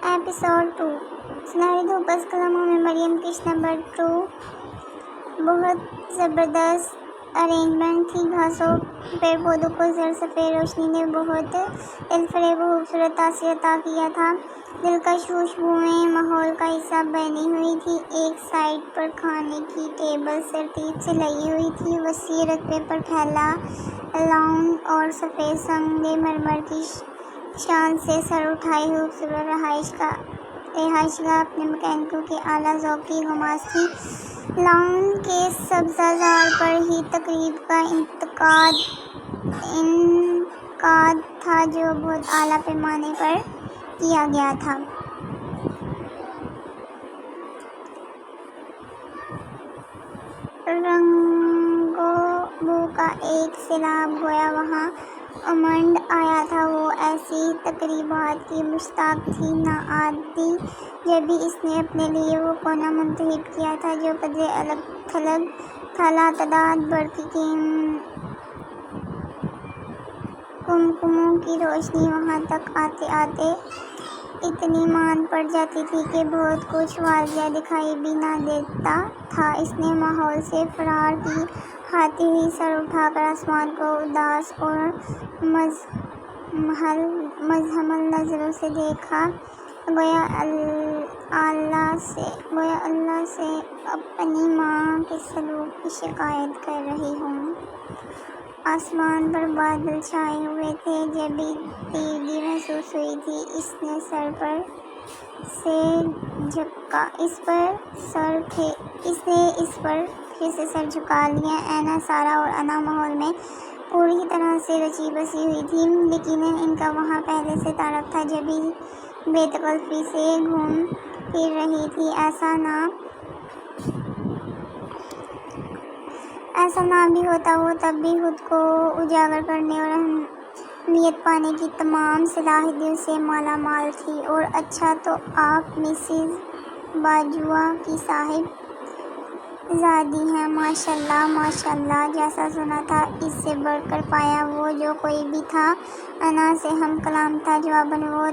Episode 2 سنہری دھوپ از کلموں میں مریم کش نمبر 2 بہت زبردست ارینجمنٹ تھی. گھاسوں پیڑ پودوں کو زرسفید روشنی نے بہت دلفریب و خوبصورت تاثر عطا کیا تھا. دلکش خوشبوئیں ماحول کا حصہ بنی ہوئی تھیں. ایک سائڈ پر کھانے کی ٹیبل ترتیب سے لگی ہوئی تھی. وسیع رقبے پر پھیلا لان اور سفید سنگ مرمر کی شان سے سر اٹھائی ہوئی خوبصورت رہائش گاہ اپنے مکینکوں کے اعلیٰ ذوق کی غماز تھی. لان کے سبزہ زار پر ہی تقریب کا انعقاد تھا جو بہت اعلیٰ پیمانے پر کیا گیا تھا. رنگ و بو کا ایک سیلاب گویا وہاں امنڈ آیا تھا. وہ ایسی تقریبات کی مشتاق تھی ناعادی. جبھی اس نے اپنے لیے وہ کونا منتخب کیا تھا جو قدرے الگ تھلگ تھا. لاتعداد برقی کمکموں کی روشنی وہاں تک آتے آتے اتنی مان پڑ جاتی تھی کہ بہت کچھ واضح دکھائی بھی نہ دیتا تھا. اس نے ماحول سے فرار کی کھاتی ہوئی سر اٹھا کر آسمان کو اداس اور مزمحل نظروں سے دیکھا. گویا اللہ سے اپنی ماں کے سلوک کی شکایت کر رہی ہوں. آسمان پر بادل چھائے ہوئے تھے. جبھی تیرگی محسوس ہوئی تھی اس نے اس پر پھر سے سر جھکا لیا. اینا سارا اور انا ماحول میں پوری طرح سے رچی بسی ہوئی تھی. یقیناً ان کا وہاں پہلے سے تعارف تھا. جبھی بے تکلفی سے گھوم پھر رہی تھی. ایسا نہ بھی ہوتا وہ تب بھی خود کو اجاگر کرنے اور اہمیت پانے کی تمام صلاحیتوں سے مالا مال تھی. اور اچھا تو آپ مسز باجوہ کی صاحب زادی ہیں. ماشاء اللہ جیسا سنا تھا اس سے بڑھ کر پایا. وہ جو کوئی بھی تھا انا سے ہم کلام تھا. جواباً وہ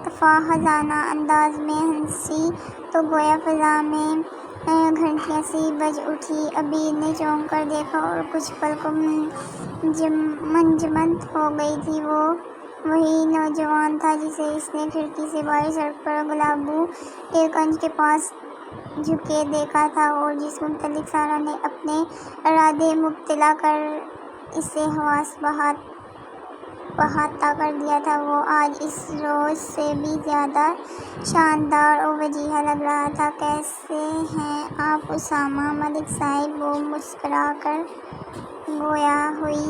تفاحزانہ انداز میں ہنسی تو گویا فضا میں گھنٹیاں سی بج اٹھی. ابیر نے چونک کر دیکھا اور کچھ پل کو منجمد ہو گئی تھی. وہ وہی نوجوان تھا جسے اس نے کھڑکی سے باہر سڑک پر گلابو کے کنج کے پاس جھکے دیکھا تھا اور جس متعلق سارا نے اپنے ارادے مبتلا کر اسے حواس بحاتہ کر دیا تھا. وہ آج اس روز سے بھی زیادہ شاندار اور وجیح لگ رہا تھا. کیسے ہیں آپ اسامہ ملک صاحب؟ وہ مسکرا کر گویا ہوئی.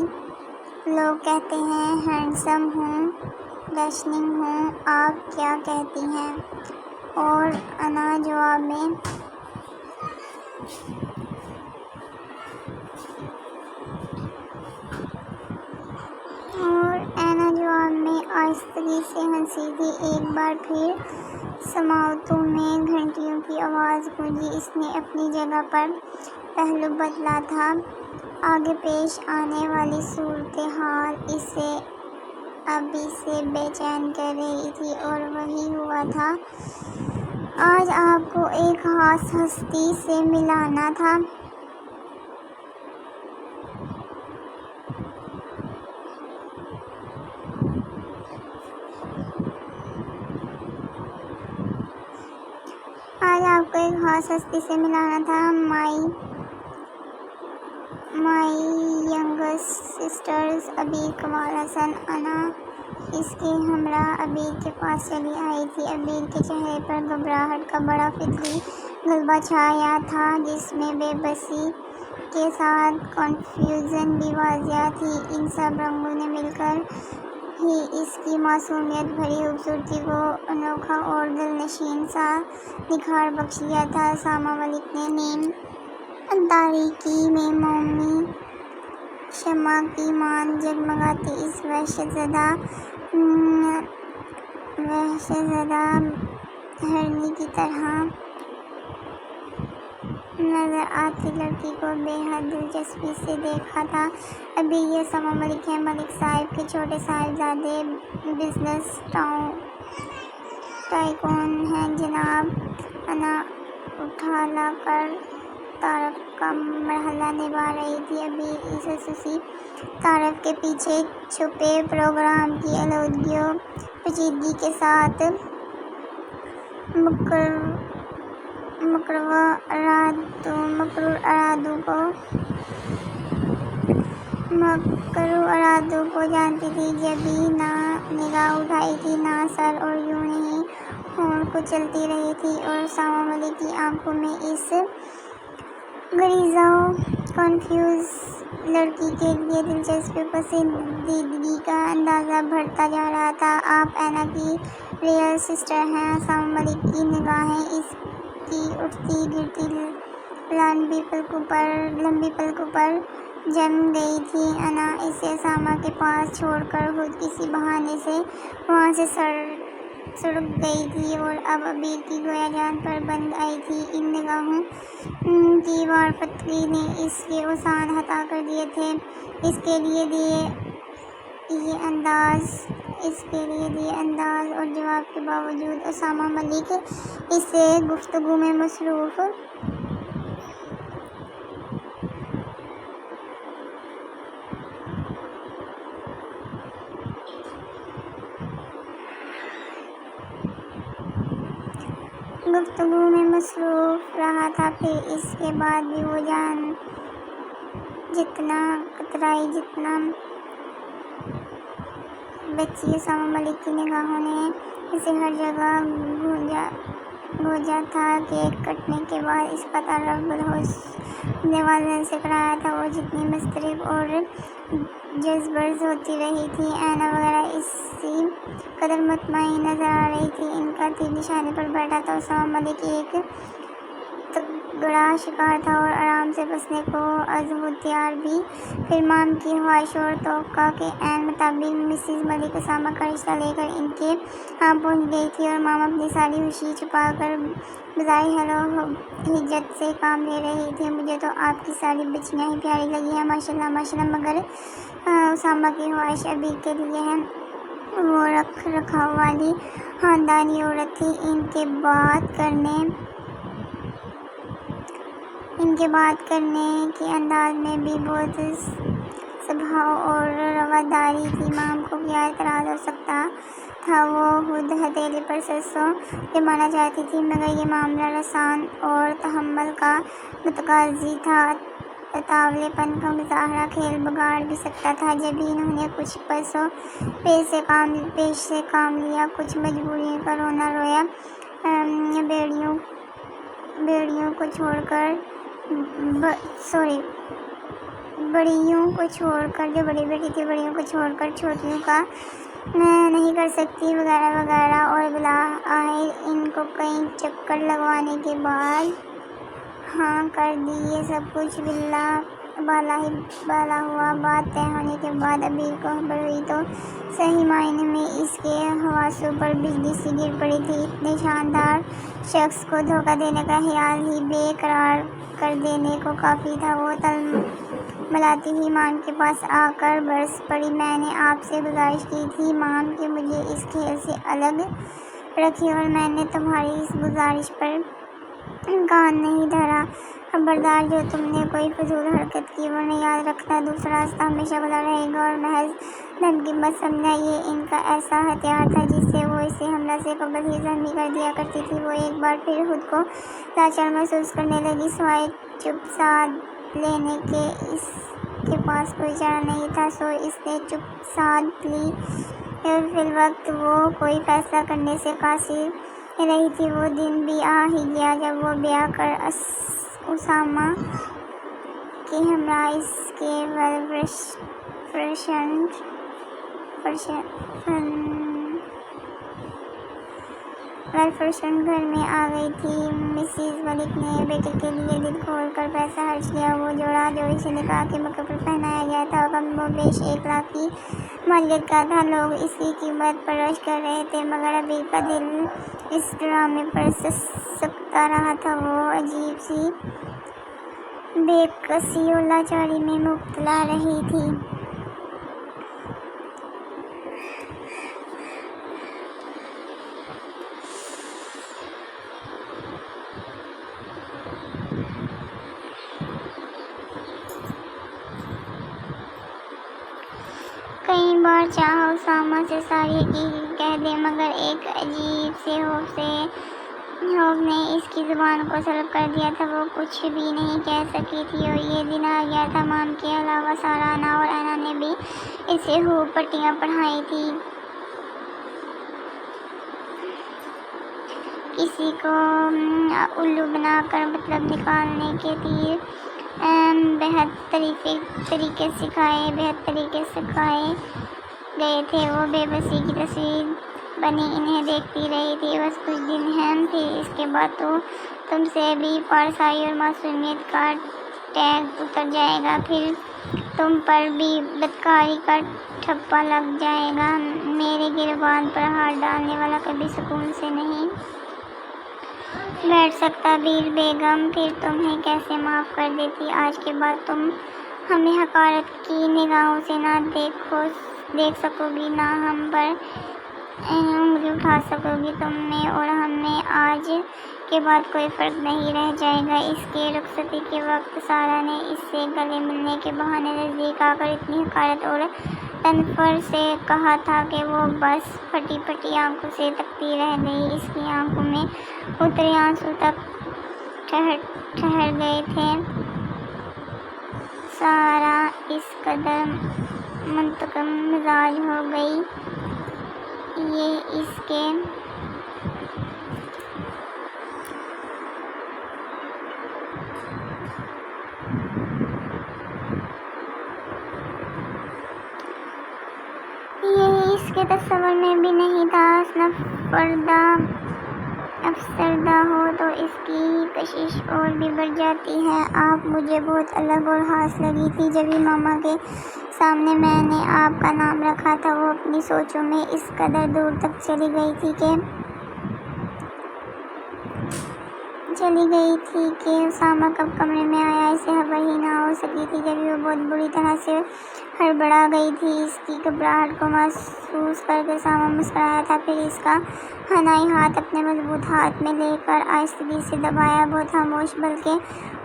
لوگ کہتے ہیں ہینڈسم ہوں، ڈیشنگ ہوں. آپ کیا کہتی ہیں؟ اور انا جواب میں آہستگی سے ہنسی تھی. ایک بار پھر سماعتوں میں گھنٹیوں کی آواز گونجی. اس نے اپنی جگہ پر پہلو بدلا تھا. آگے پیش آنے والی صورتحال اسے ابھی سے بے چین کر رہی تھی اور وہی ہوا تھا. آج آپ کو ایک خاص ہستی سے ملانا تھا. مائی ینگسٹ سسٹرز ابیر کمال حسن. انا اس کے ہمراہ ابیر کے پاس چلی آئی تھی. ابیر کے چہرے پر گھبراہٹ کا بڑا فطری غلبہ چھایا تھا جس میں بے بسی کے ساتھ کنفیوژن بھی واضح تھی. ان سب رنگوں نے مل کر ہی اس کی معصومیت بھری خوبصورتی کو انوکھا اور دلنشین سا نکھار بخش دیا تھا. اسامہ ملک نے نیم تاریکی میں مومی شمع کی مانند جگمگاتی اس وحشت زدہ ہرنی کی طرح نظر آتی لڑکی کو بے حد دلچسپی سے دیکھا تھا. ابھی یہ اسامہ ملک ہیں، ملک صاحب کے چھوٹے صاحبزادے. بزنس ٹائکون ہیں جناب انا اٹھا لا کر تعارف کا مرحلہ نبھا رہی تھی۔ ابھی اس خصوصی تعارف کے پیچھے چھپے پروگرام کی آلودگی و پیچیدگی کے ساتھ مقرر ارادوں کو جانتی تھی، جبھی نہ نگاہ اٹھائی تھی نہ سر، اور یوں ہی ہونٹ کچلتی رہی تھی، اور اسامہ ملک کی آنکھوں میں اس غریزہ و کنفیوز لڑکی کے لیے دلچسپی و پسندیدگی کا اندازہ بڑھتا جا رہا تھا۔ آپ اینا کی ریئل سسٹر ہیں۔ اسامہ ملک کی نگاہیں اس کی اٹھتی گرتی لمبی پلکوں پر جم گئی تھیں۔ انا اسے اسامہ کے پاس چھوڑ کر خود کسی بہانے سے وہاں سے سڑک گئی تھی، اور اب ابیر کی گویا جان پر بند آئی تھی۔ ان نگاہوں کی وار فتوی نے اس کے اوسان عطا کر دیے تھے۔ اس کے لیے دیے انداز اور جواب کے باوجود اسامہ ملک اس سے گفتگو میں مصروف رہا تھا۔ پھر اس کے بعد بھی وہ جان جتنا کترائی، جتنا بچی، اسامہ ملک کی نگاہوں نے اسے ہر جگہ گھوجا تھا۔ کیک کٹنے کے بعد اس کا تعارف بدہوش ہونے والدین سے کرایا تھا۔ وہ جتنی مضطرب اور جذبرز ہوتی رہی تھی، اینا وغیرہ اسی قدر مطمئن نظر آ رہی تھی۔ ان کا تیر نشانے پر بیٹھا تھا۔ اسامہ ملک ایک تگڑا شکار تھا اور آرام سے بسنے کو عزم و اختیار بھی۔ پھر مام کی خواہش اور توقع کے عین مطابق مسز ملک اسامہ کا رشتہ لے کر ان کے ہاں پہنچ گئی تھی، اور مام اپنی ساری خوشی چھپا کر بظاہر حل و حجت سے کام لے رہی تھی۔ مجھے تو آپ کی ساری بچیاں ہی پیاری لگی ہیں، ماشاءاللہ ماشاءاللہ، مگر اسامہ کی خواہش ابیر کے لیے ہے۔ وہ رکھ رکھاؤ والی خاندانی عورت تھی۔ ان کے بات کرنے کے انداز میں بھی بہت سبھاؤ اور رواداری تھی۔ مام کو کیا اعتراض ہو سکتا تھا؟ وہ خود ہتھیلی پر سرسوں جمانا چاہتی تھی، مگر یہ معاملہ رسان اور تحمل کا متقاضی تھا۔ تاولے پن کا مظاہرہ کھیل بگاڑ بھی سکتا تھا۔ جبھی انہوں نے کچھ پس و پیش سے کام لیا، کچھ مجبوریوں کا رونا رویا، بڑیوں کو چھوڑ کر جو بڑی بیٹی تھی، بڑیوں کو چھوڑ کر چھوٹیوں کا نہیں کر سکتی، وغیرہ وغیرہ، اور بالآخر ان کو کئی چکر لگوانے کے بعد ہاں کر دی۔ یہ سب کچھ بالا ہوا۔ بات طے ہونے کے بعد ابیر کو خبر ہوئی تو صحیح معنی میں اس کے حواسوں پر بجلی سی گر پڑی تھی۔ اتنے شاندار شخص کو دھوکہ دینے کا خیال ہی بے قرار کر دینے کو کافی تھا۔ وہ تلملاتی ہی مام کے پاس آ کر برس پڑی۔ میں نے آپ سے گزارش کی تھی مام کہ مجھے اس کھیل سے الگ رکھیں، اور میں نے تمہاری اس گزارش پر کان نہیں دھرا۔ خبردار، جو تم نے کوئی فضول حرکت کی، ورنہ یاد رکھنا دوسرا راستہ ہمیشہ بھلا رہے گا، اور محض دھمکی مت سمجھنا۔ یہ ان کا ایسا ہتھیار تھا جس سے وہ اسے حملہ سے قبل ہی زخمی کر دیا کرتی تھی۔ وہ ایک بار پھر خود کو لاچار محسوس کرنے لگی۔ سوائے چپ سادھ لینے کے اس کے پاس کوئی چارہ نہیں تھا، سو اس نے چپ سادھ لی۔ فی الوقت وہ کوئی فیصلہ کرنے سے قاصر رہی تھی۔ وہ دن بھی آ ہی گیا جب وہ بیاہ کر اسامہ کے ہمراہ اس کے ویل فرشنڈ گھر میں آ گئی تھی۔ مسز ملک نے بیٹے کے لیے دل کھول کر پیسہ خرچ کیا۔ وہ جوڑا جو اسے نکاح کے موقع پر پہنایا گیا تھا، کم و بیش 1 لاکھ کی مالیت کا تھا۔ لوگ اس کی قیمت پرست کر رہے تھے، مگر ابیر کا دل اس ڈرامے پر سکتا رہا تھا۔ وہ عجیب سی بے کسی و لاچاری میں مبتلا رہی تھی۔ زبان سے ساری حقیقت کہہ دے، مگر ایک عجیب سے خوف نے اس کی زبان کو سلب کر دیا تھا۔ وہ کچھ بھی نہیں کہہ سکی تھی اور یہ دن آ گیا تھا۔ مام کے علاوہ سارا اور اینا نے بھی اسے خوب پٹیاں پڑھائی تھی۔ کسی کو الو بنا کر مطلب نکالنے کے تیر بہت طریقے سکھائے گئے تھے۔ وہ بے بسی کی تصویر بنی انہیں دیکھتی رہی تھی۔ بس کچھ دن ہیں، پھر اس کے بعد تو تم سے بھی پارسائی اور معصومیت کا ٹیگ اتر جائے گا، پھر تم پر بھی بدکاری کا ٹھپا لگ جائے گا۔ میرے گریبان پر ہاتھ ڈالنے والا کبھی سکون سے نہیں بیٹھ سکتا۔ بیر بیگم پھر تمہیں کیسے معاف کر دیتی؟ آج کے بعد تم ہمیں حقارت کی نگاہوں سے نہ دیکھ سکو گی، نہ ہم پر انگلی اٹھا سکو گی۔ تم میں اور ہم میں آج کے بعد کوئی فرق نہیں رہ جائے گا۔ اس کے رخصتی کے وقت سارا نے اس سے گلے ملنے کے بہانے نزدیک آ کر اتنی حقارت اور تنفر سے کہا تھا کہ وہ بس پھٹی پھٹی آنکھوں سے تکتی رہ گئی۔ اس کی آنکھوں میں اترے آنسو تک ٹھہر گئے تھے۔ سارا اس قدر منتقم مزاج ہو گئی، یہ اس کے تصور میں بھی نہیں تھا۔ افسردہ ہو تو اس کی کشش اور بھی بڑھ جاتی ہے۔ آپ مجھے بہت الگ اور خاص لگی تھی۔ جبھی ماما کے سامنے میں نے آپ کا نام رکھا تھا، وہ اپنی سوچوں میں اس قدر دور تک چلی گئی تھی کہ اسامہ کب کمرے میں آیا اسے خبر ہی نہ ہو سکی تھی۔ جبھی وہ بہت بری طرح سے ہڑبڑا گئی تھی۔ اس کی گھبراہٹ کو محسوس کر کے اسامہ مسکرایا تھا، پھر اس کا حنائی ہاتھ اپنے مضبوط ہاتھ میں لے کر آہستگی سے دبایا۔ بہت خاموش بلکہ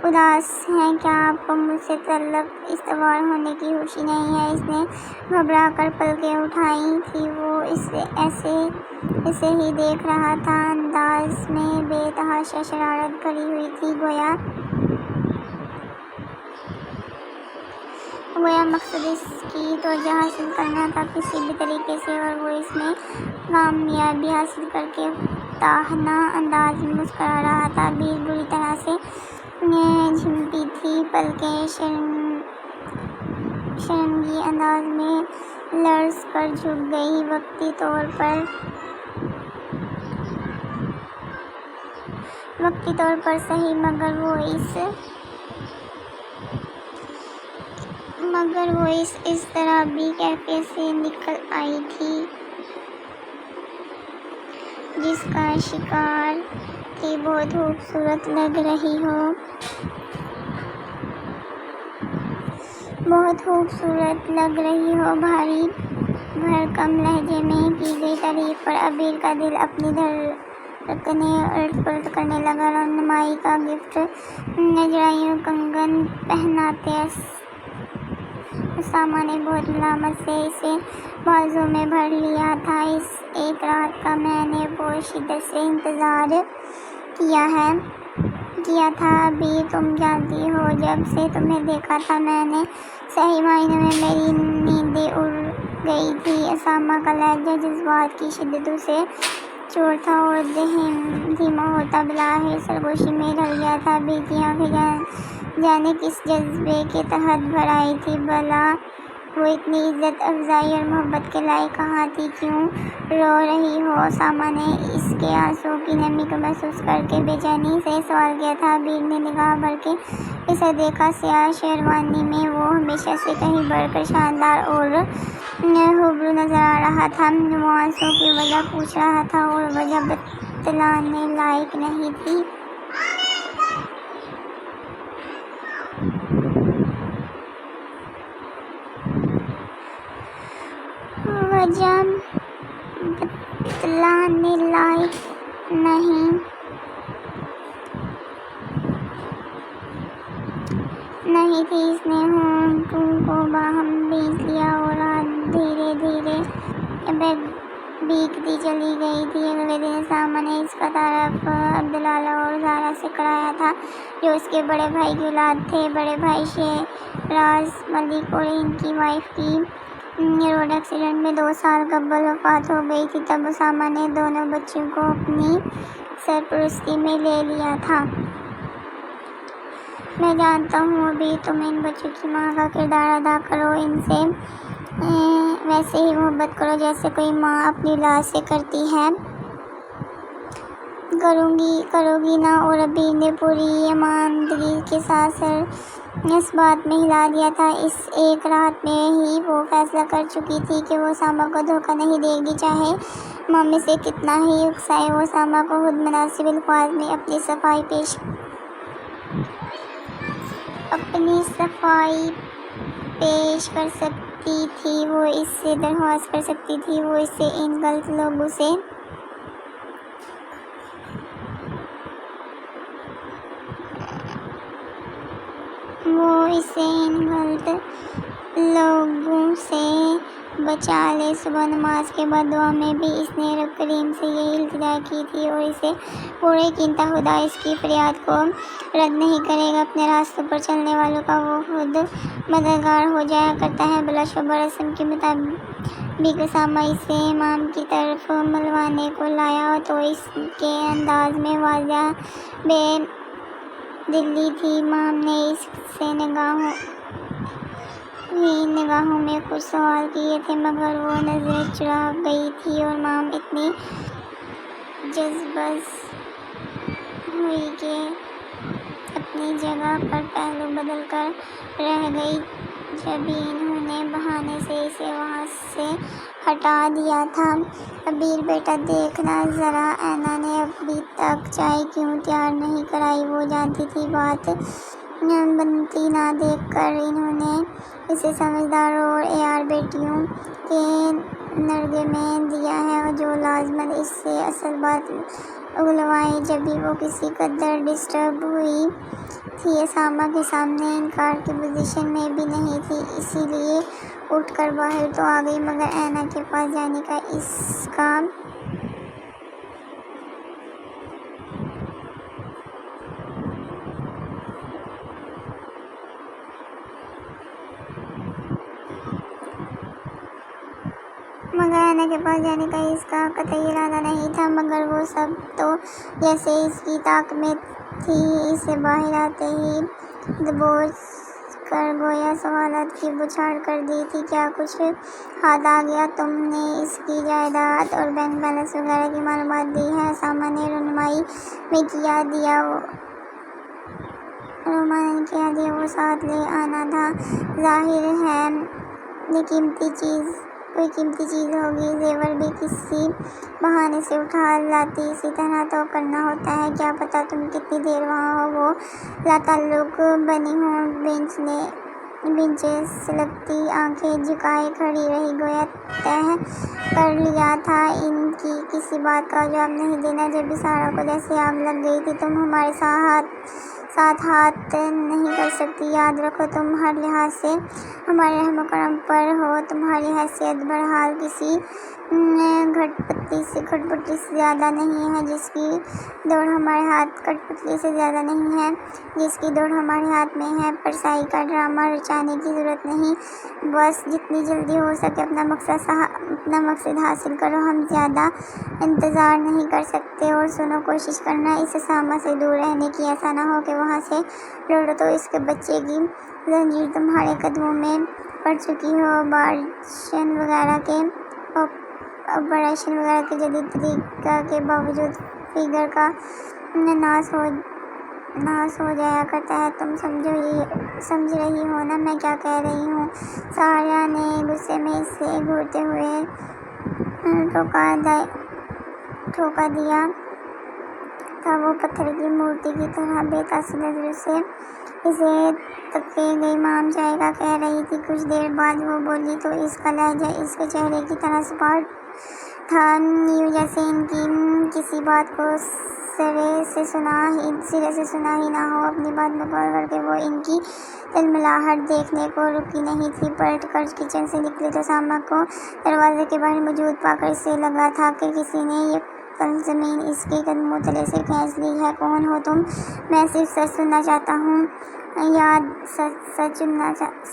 اداس ہیں، کیا آپ کو مجھ سے تعلق استوار ہونے کی خوشی نہیں ہے؟ اس نے گھبرا کر پلکیں اٹھائی تھی۔ وہ اسے ہی دیکھ رہا تھا، انداز میں بے تحاشا شرارت بھری ہوئی تھی، گویا مقصد اس کی توجہ حاصل کرنا تھا کسی بھی طریقے سے، اور وہ اس میں کامیابی حاصل کر کے تاہنا انداز میں مسکرا رہا تھا۔ بیر بری طرح سے جھنپی تھی، پلکیں شرمگی انداز میں لرز کر جھک گئی۔ وقتی طور پر صحیح، مگر وہ اس اضطرابی کیفیت سے نکل آئی تھی جس کا شکار تھی۔ بہت خوبصورت لگ رہی ہو، بھاری بھرکم لہجے میں کی گئی تعریف پر عبیر کا دل اپنی دھڑکنیں الٹ پلٹ کرنے لگا۔ رہنمائی کا گفٹ نجرائیوں کنگن پہناتے اسامہ نے بہت ملامت سے اسے بازوں میں بھر لیا تھا۔ اس ایک رات کا میں نے بہت شدت سے انتظار کیا تھا ابھی، تم جانتی ہو، جب سے تمہیں دیکھا تھا میں نے صحیح معنوں میں میری نیندیں اڑ گئی تھی۔ اسامہ کا لہجہ جذبات کی شدت اسے چور تھا اور دھیما ہوتا بالآخر سرگوشی میں ڈھل گیا تھا۔ ابھی کی آنکھیں جانے کس جذبے کے تحت بھر آئی تھی، بھلا وہ اتنی عزت افزائی اور محبت کے لائق کہاں تھی؟ کیوں رو رہی ہو؟ اسامہ نے اس کے آنسوؤں کی نمی کو محسوس کر کے بے چینی سے سوال کیا تھا۔ عبیر نے نگاہ بھر کے اسے دیکھا۔ سیاہ شیروانی میں وہ ہمیشہ سے کہیں بڑھ کر شاندار اور خوبرو نظر آ رہا تھا۔ وہ آنسوؤں کی وجہ پوچھ رہا تھا اور وجہ بتلانے لائق نہیں تھی۔ نہیں تھی۔ اس نے ہونٹوں کو باہم بیچ لیا اور ہاتھ دھیرے دھیرے بھیگتی چلی گئی تھی۔ اگلے دن سامہ نے اس کا تعارف عبداللہ اور زہرا سے کرایا تھا، جو اس کے بڑے بھائی کی اولاد تھے۔ بڑے بھائی شہراز ملک اور ان کی وائف کی روڈ ایکسیڈنٹ میں 2 سال قبل وفات ہو گئی تھی۔ تب اسامہ نے دونوں بچوں کو اپنی سرپرستی میں لے لیا تھا۔ میں جانتا ہوں ابھی تم ان بچوں کی ماں کا کردار ادا کرو، ان سے ویسے ہی محبت کرو جیسے کوئی ماں اپنی اولاد سے کرتی ہے۔ کرو گی نا؟ اور ابھی نے پوری ایمانداری کے ساتھ سر اس بات میں ہلا دیا تھا۔ اس ایک رات میں ہی وہ فیصلہ کر چکی تھی کہ وہ اسامہ کو دھوکہ نہیں دے گی، چاہے مامی سے کتنا ہی اکسائے۔ وہ اسامہ کو خود مناسب الفاظ میں اپنی صفائی پیش کر سکتی تھی، وہ اس سے درخواست کر سکتی تھی، وہ اسے ان غلط لوگوں سے بچا لے۔ صبح نماز کے بعد دعا میں بھی اس نے رب کریم سے یہی التجا کی تھی، اور اسے پورا یقین تھا خدا اس کی فریاد کو رد نہیں کرے گا۔ اپنے راستوں پر چلنے والوں کا وہ خود مددگار ہو جایا کرتا ہے۔ بلا شبہ رسم کے مطابق اسامہ اسے امام کی طرف ملوانے کو لایا تو اس کے انداز میں واضح بے دلی تھی۔ امام نے اس سے نگاہوں میں کچھ سوال کیے تھے، مگر وہ نظریں چرا گئی تھی، اور امام اتنی جذباز ہوئی کہ اپنی جگہ پر پہلو بدل کر رہ گئی۔ جبھی انہوں نے بہانے سے اسے وہاں سے ہٹا دیا تھا۔ عبیر بیٹا دیکھنا ذرا، اینا نے ابھی تک چائے کیوں تیار نہیں کرائی؟ وہ جانتی تھی بات بنتی نہ دیکھ کر انہوں نے اسے سمجھدار اور عیار بیٹیوں کے نرغے میں دیا ہے، جو لازماً اس سے اصل بات اگلوائیں۔ جبھی وہ کسی قدر ڈسٹرب ہوئی تھی، اسامہ کے سامنے انکار کی پوزیشن میں بھی نہیں تھی، اسی لیے اٹھ کر باہر تو آ گئی، مگر اینا کے پاس جانے کا اس کا قطعی ارادہ نہیں تھا۔ مگر وہ سب تو جیسے اس کی طاق میں تھی، اسے باہر آتے ہی دبوچ کر گویا سوالات کی بوچھاڑ کر دی تھی۔ کیا کچھ ہاتھ آ گیا؟ تم نے اس کی جائیداد اور بینک بیلنس وغیرہ کی معلومات دی ہیں؟ اسامہ نے رونمائی میں کیا دیا وہ ساتھ لے آنا تھا۔ ظاہر ہے کوئی قیمتی چیز ہوگی، زیور بھی کسی بہانے سے اٹھا لاتی، اسی طرح تو کرنا ہوتا ہے۔ کیا پتہ تم کتنی دیر وہاں ہو؟ وہ لاتعلق بنی بینچ سے لگتی آنکھیں جھکائے کھڑی رہی، گویا طے کر لیا تھا ان کی کسی بات کا جواب نہیں دینا۔ جبھی سارا کو جیسے آگ لگ گئی تھی۔ تم ہمارے ساتھ ہاتھ نہیں کر سکتی، یاد رکھو تم ہر لحاظ سے ہمارے رحم و کرم پر ہو، تمہاری حیثیت بہرحال کسی گھٹ پتلی سے زیادہ نہیں ہے، جس کی دوڑ ہمارے ہاتھ میں ہے۔ پرسائی کا ڈرامہ رچانے کی ضرورت نہیں، بس جتنی جلدی ہو سکے اپنا مقصد حاصل کرو، ہم زیادہ انتظار نہیں کر سکتے۔ اور سنو، کوشش کرنا اس اسامہ سے دور رہنے کی، ایسا نہ ہو کہ وہاں سے لوٹو تو اس کے بچے کی زنجیر تمہارے قدموں میں پڑ چکی ہو۔ آپریشن وغیرہ کے جدید طریقہ کے باوجود فگر کا ناس ہو جایا کرتا ہے۔ تم سمجھ رہی ہو نا میں کیا کہہ رہی ہوں؟ سارا نے غصے میں اسے گھورتے ہوئے ٹھوکا دیا تھا۔ وہ پتھر کی مورتی کی طرح بے تاثیر نظروں سے اسے تکے گئی۔ مام چائے کا کہہ رہی تھی۔ کچھ دیر بعد وہ بولی تو اس کا لہجہ اس کے چہرے کی طرح سپاٹ تھا، یوں جیسے ان کی کسی بات کو سرے سے سنا ہی نہ ہو۔ اپنی بات مکمل کر کے وہ ان کی تلملاہٹ دیکھنے کو رکی نہیں تھی۔ پلٹ کر کچن سے نکلی تو ساما کو دروازے کے باہر موجود پا کر اسے لگا تھا کہ کسی نے یکدم زمین اس کے قدموں تلے سے کھینچ لی ہے۔ کون ہو تم؟ میں صرف سچ سننا چاہتا ہوں،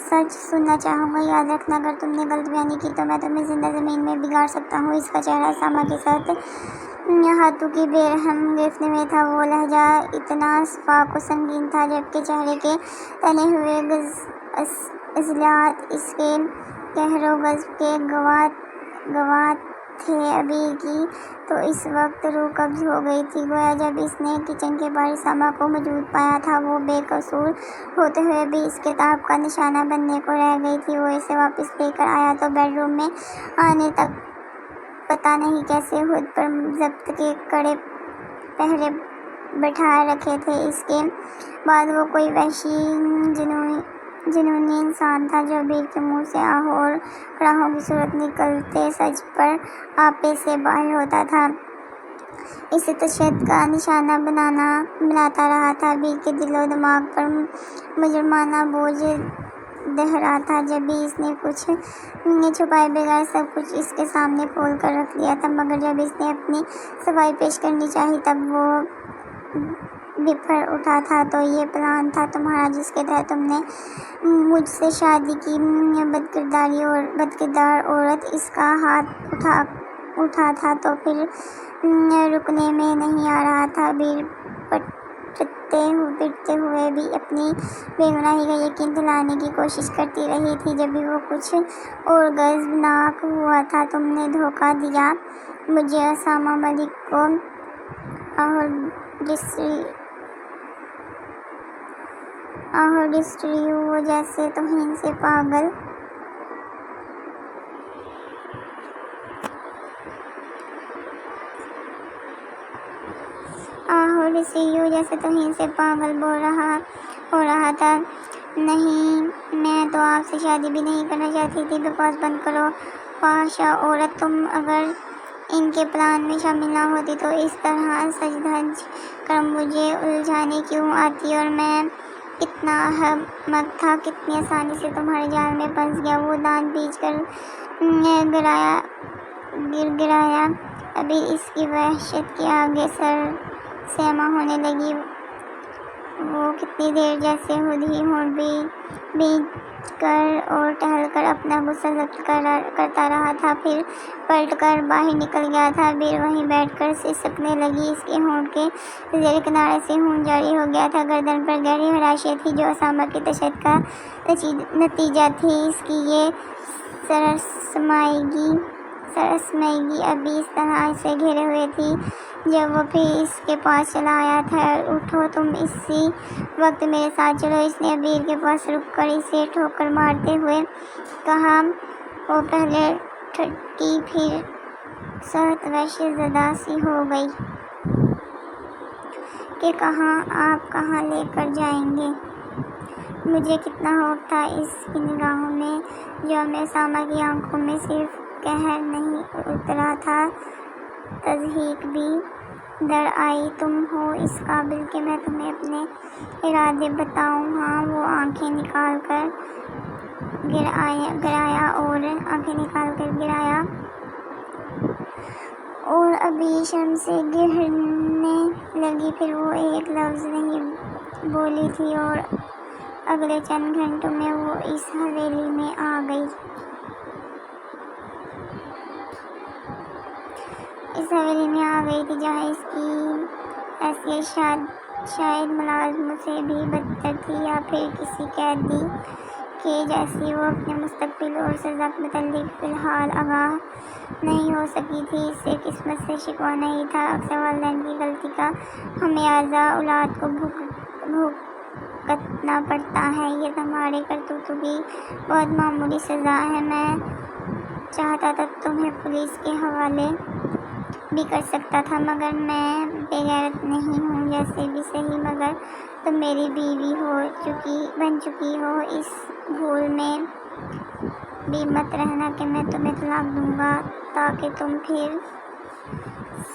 سچ سننا چاہوں گا۔ یاد رکھنا، اگر تم نے غلط بیانی کی تو میں تمہیں زندہ زمین میں بگاڑ سکتا ہوں۔ اس کا چہرہ ساما کے ساتھ ہاتھوں کی بے رحم گرفت میں تھا۔ وہ لہجہ اتنا شفاف و سنگین تھا، جبکہ چہرے کے تنے ہوئے عضلات اس کے قہر و غضب کے گواہ تھے۔ عبیر کی تو اس وقت روح قبض ہو گئی تھی، گویا جب اس نے کچن کے باہر ساما کو موجود پایا تھا وہ بے قصور ہوتے ہوئے بھی اس کتاب کا نشانہ بننے کو رہ گئی تھی۔ وہ اسے واپس لے کر آیا تو بیڈ روم میں آنے تک پتہ نہیں کیسے خود پر ضبط کے کڑے پہرے بٹھائے رکھے تھے۔ اس کے بعد وہ کوئی وحشی جنونی انسان تھا جو عبیر کے منہ سے آہوں اور کڑاہوں کی صورت نکلتے سچ پر آپے سے باہر ہوتا تھا، اسے تشدد کا نشانہ بناتا رہا تھا۔ عبیر کے دل و دماغ پر مجرمانہ بوجھ ڈھ رہا تھا۔ جب بھی اس نے کچھ چھپائے بغیر سب کچھ اس کے سامنے کھول کر رکھ دیا تھا، مگر جب اس نے اپنی صفائی پیش کرنی چاہی تب وہ بفر اٹھا تھا۔ تو یہ پلان تھا تمہارا جس کے تحت تم نے مجھ سے شادی کی؟ بدکردار عورت اس کا ہاتھ اٹھا تھا تو پھر رکنے میں نہیں آ رہا تھا۔ عبیر پٹتے ہوئے بھی اپنی بے گناہی کا یقین دلانے کی کوشش کرتی رہی تھی۔ جب بھی وہ کچھ اور غضبناک ہوا تھا، تم نے دھوکہ دیا مجھے، اسامہ ملک کو، آہو ڈسٹریو جیسے توہین سے پاگل ہو رہا تھا۔ نہیں، میں تو آپ سے شادی بھی نہیں کرنا چاہتی تھی۔ بکواس بند کرو، فحاشا عورت، تم اگر ان کے پلان میں شامل نہ ہوتی تو اس طرح سج دھج کر مجھے الجھانے کیوں آتی؟ اور میں کتنا احمق تھا، کتنی آسانی سے تمہارے جال میں پھنس گیا۔ وہ دانت پیچ کر گر گرایا۔ ابھی اس کی وحشت کے آگے سر سیما ہونے لگی۔ وہ کتنی دیر جیسے خود ہی ہونٹ بھینچ کر اور ٹہل کر اپنا غصہ ضبط کرتا رہا تھا، پھر پلٹ کر باہر نکل گیا تھا۔ عبیر وہیں بیٹھ کر سسکنے لگی، اس کے ہونٹ کے زیر کنارے سے خون جاری ہو گیا تھا۔ گردن پر گہری خراشیں تھیں جو اسامہ کے تشدد کا نتیجہ تھی۔ اس کی یہ سرسمائیگی ابھی اس طرح اسے گھیرے ہوئے تھی جب وہ پھر اس کے پاس چلا آیا تھا۔ اٹھو، تم اسی وقت میرے ساتھ چلو، اس نے عبیر کے پاس رک کر اسے ٹھوکر مارتے ہوئے کہا۔ وہ پہلے ٹھٹکی، پھر سخت وحشت زدہ سی ہو گئی کہ آپ کہاں لے کر جائیں گے؟ مجھے کتنا خوف تھا اس کی نگاہوں میں جو میں اسامہ کی آنکھوں میں صرف قہر نہیں اترا تھا، تضحیک بھی۔ ڈر آئی، تم ہو اس قابل کہ میں تمہیں اپنے ارادے بتاؤں؟ ہاں، وہ آنکھیں نکال کر گرایا اور ابھی شرم سے گرنے لگی۔ پھر وہ ایک لفظ نہیں بولی تھی اور اگلے چند گھنٹوں میں وہ اس حویلی میں آ گئی تھی جہاں اس کی حیثیت شاید ملازموں سے بھی بدتر تھی یا پھر کسی قیدی کے جیسی۔ وہ اپنے مستقبل اور سزا کے متعلق فی الحال آگاہ نہیں ہو سکی تھی۔ اس سے قسمت سے شکوہ نہیں تھا، اکثر والدین کی غلطی کا خمیازہ اولاد کو بھگتنا پڑتا ہے۔ یہ تمہارے کرتوتوں کی بہت معمولی سزا ہے۔ میں چاہتا تو تمہیں پولیس کے حوالے بھی کر سکتا تھا، مگر میں بے غیرت نہیں ہوں۔ جیسے بھی سہی، مگر تم میری بیوی بن چکی ہو، اس بھول میں بھی مت رہنا کہ میں تمہیں طلاق دوں گا تاکہ تم پھر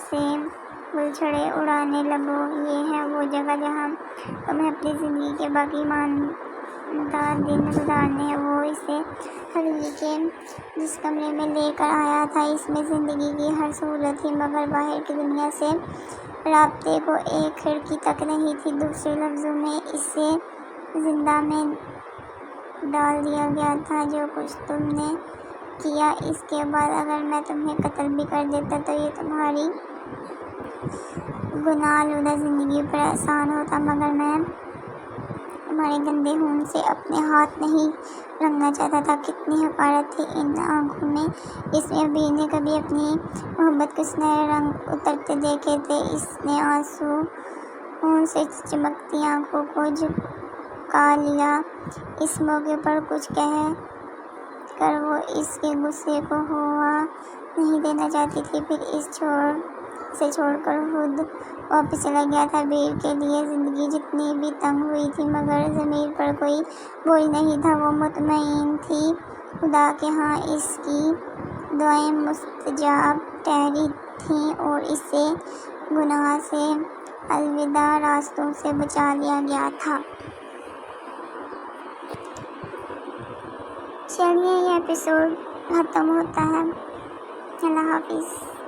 سے گلچھڑے اڑانے لگو۔ یہ ہے وہ جگہ جہاں تمہیں اپنی زندگی کے باقی دن گزارنے وہ اسے حویلی کے جس کمرے میں لے کر آیا تھا اس میں زندگی کی ہر سہولت تھی، مگر باہر کی دنیا سے رابطے کو ایک کھڑکی تک نہیں تھی۔ دوسرے لفظوں میں اسے زنداں میں ڈال دیا گیا تھا۔ جو کچھ تم نے کیا، اس کے بعد اگر میں تمہیں قتل بھی کر دیتا تو یہ تمہاری گناہ آلودہ زندگی پر احسان ہوتا، مگر میں تمہارے گندے خون سے اپنے ہاتھ نہیں رنگنا چاہتا تھا۔ کتنی حقارت تھی ان آنکھوں میں! اس میں ابیر نے کبھی اپنی محبت کے سنہرے رنگ اترتے دیکھے تھے؟ اس نے آنسوؤں سے چمکتی آنکھوں کو جھکا لیا۔ اس موقع پر کچھ کہہ کر وہ اس کے غصے کو ہوا نہیں دینا چاہتی تھی، پھر اسے چھوڑ کر خود واپس چلا گیا تھا۔ ابیر کے لیے زندگی جتنی بھی تنگ ہوئی تھی، مگر ضمیر پر کوئی بوجھ نہیں تھا۔ وہ مطمئن تھی خدا کہ ہاں، اس کی دعائیں مستجاب ٹھہری تھیں اور اسے گناہ سے الوداع راستوں سے بچا لیا گیا تھا۔ چلیے، یہ ایپیسوڈ ختم ہوتا ہے۔ اللہ حافظ۔